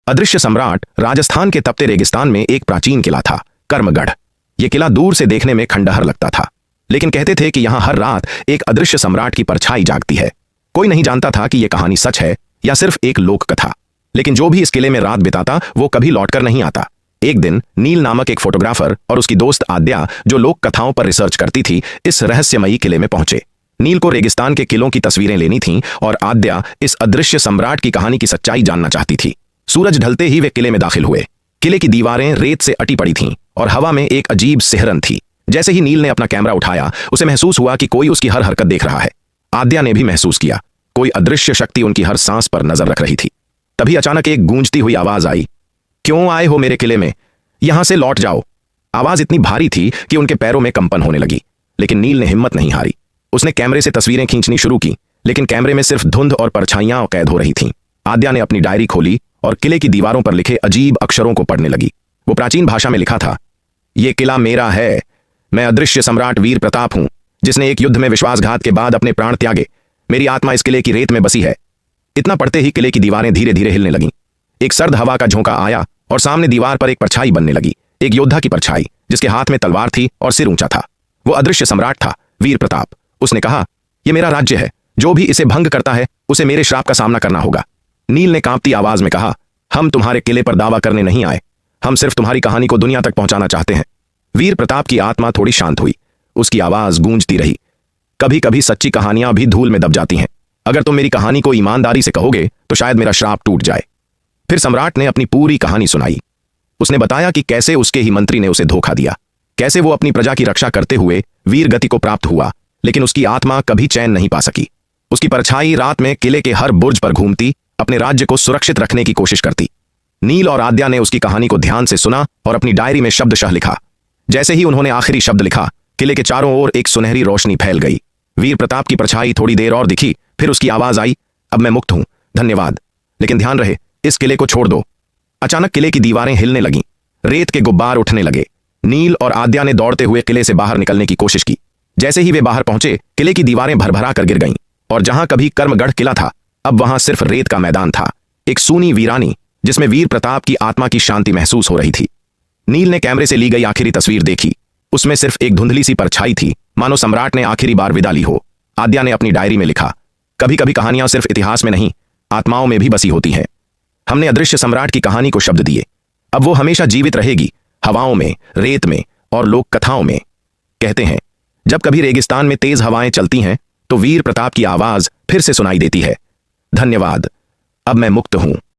अदृश्य सम्राट राजस्थान के तपते रेगिस्तान में एक प्राचीन किला था, कर्मगढ़। यह किला दूर से देखने में खंडहर लगता था, लेकिन कहते थे कि यहां हर रात एक अदृश्य सम्राट की परछाई जागती है। कोई नहीं जानता था कि यह कहानी सच है या सिर्फ एक लोक कथा, लेकिन जो भी इस किले में रात बिताता वो कभी लौटकर नहीं आता। एक दिन नील नामक एक फोटोग्राफर और उसकी दोस्त आद्या, जो लोक कथाओं पर रिसर्च करती थी, इस रहस्यमयी किले में पहुंचे। नील को रेगिस्तान के किलों की तस्वीरें लेनी थीं और आद्या इस अदृश्य सम्राट की कहानी की सच्चाई जानना चाहती थी। सूरज ढलते ही वे किले में दाखिल हुए। किले की दीवारें रेत से अटी पड़ी थीं और हवा में एक अजीब सिहरन थी। जैसे ही नील ने अपना कैमरा उठाया, उसे महसूस हुआ कि कोई उसकी हर हरकत देख रहा है। आद्या ने भी महसूस किया, कोई अदृश्य शक्ति उनकी हर सांस पर नजर रख रही थी। तभी अचानक एक गूंजती हुई आवाज आई, क्यों आए हो मेरे किले में? यहां से लौट जाओ। आवाज इतनी भारी थी कि उनके पैरों में कंपन होने लगी, लेकिन नील ने हिम्मत नहीं हारी। उसने कैमरे से तस्वीरें खींचनी शुरू की, लेकिन कैमरे में सिर्फ धुंध और परछाइयां कैद हो रही थीं। आद्या ने अपनी डायरी खोली और किले की दीवारों पर लिखे अजीब अक्षरों को पढ़ने लगी। वो प्राचीन भाषा में लिखा था, ये किला मेरा है। मैं अदृश्य सम्राट वीर प्रताप हूं, जिसने एक युद्ध में विश्वासघात के बाद अपने प्राण त्यागे। मेरी आत्मा इस किले की रेत में बसी है। इतना पढ़ते ही किले की दीवारें धीरे धीरे हिलने लगीं। एक सर्द हवा का झोंका आया और सामने दीवार पर एक परछाई बनने लगी, एक योद्धा की परछाई, जिसके हाथ में तलवार थी और सिर ऊंचा था। वो अदृश्य सम्राट था, वीर प्रताप। उसने कहा, यह मेरा राज्य है, जो भी इसे भंग करता है उसे मेरे श्राप का सामना करना होगा। नील ने कांपती आवाज में कहा, हम तुम्हारे किले पर दावा करने नहीं आए, हम सिर्फ तुम्हारी कहानी को दुनिया तक पहुंचाना चाहते हैं। वीर प्रताप की आत्मा थोड़ी शांत हुई। उसकी आवाज गूंजती रही, कभी कभी सच्ची कहानियां भी धूल में दब जाती हैं। अगर तुम मेरी कहानी को ईमानदारी से कहोगे तो शायद मेरा श्राप टूट जाए। फिर सम्राट ने अपनी पूरी कहानी सुनाई। उसने बताया कि कैसे उसके ही मंत्री ने उसे धोखा दिया, कैसे वो अपनी प्रजा की रक्षा करते हुए वीर गति को प्राप्त हुआ, लेकिन उसकी आत्मा कभी चैन नहीं पा सकी। उसकी परछाई रात में किले के हर बुर्ज पर घूमती, अपने राज्य को सुरक्षित रखने की कोशिश करती। नील और आद्या ने उसकी कहानी को ध्यान से सुना और अपनी डायरी में शब्दशः लिखा। जैसे ही उन्होंने आखिरी शब्द लिखा, किले के चारों ओर एक सुनहरी रोशनी फैल गई। वीर प्रताप की परछाई थोड़ी देर और दिखी, फिर उसकी आवाज आई, अब मैं मुक्त हूं, धन्यवाद, लेकिन ध्यान रहे, इस किले को छोड़ दो। अचानक किले की दीवारें हिलने लगीं, रेत के गुब्बार उठने लगे। नील और आद्या ने दौड़ते हुए किले से बाहर निकलने की कोशिश की। जैसे ही वे बाहर पहुंचे, किले की दीवारें भरभरा कर गिर गईं और जहां कभी कर्मगढ़ किला था, अब वहां सिर्फ रेत का मैदान था, एक सूनी वीरानी जिसमें वीर प्रताप की आत्मा की शांति महसूस हो रही थी। नील ने कैमरे से ली गई आखिरी तस्वीर देखी। उसमें सिर्फ एक धुंधली सी परछाई थी, मानो सम्राट ने आखिरी बार विदा ली हो। आद्या ने अपनी डायरी में लिखा, कभी कभी कहानियां सिर्फ इतिहास में नहीं, आत्माओं में भी बसी होती हैं। हमने अदृश्य सम्राट की कहानी को शब्द दिए, अब वो हमेशा जीवित रहेगी, हवाओं में, रेत में और लोक कथाओं में। कहते हैं, जब कभी रेगिस्तान में तेज हवाएं चलती हैं तो वीर प्रताप की आवाज फिर से सुनाई देती है, धन्यवाद, अब मैं मुक्त हूं।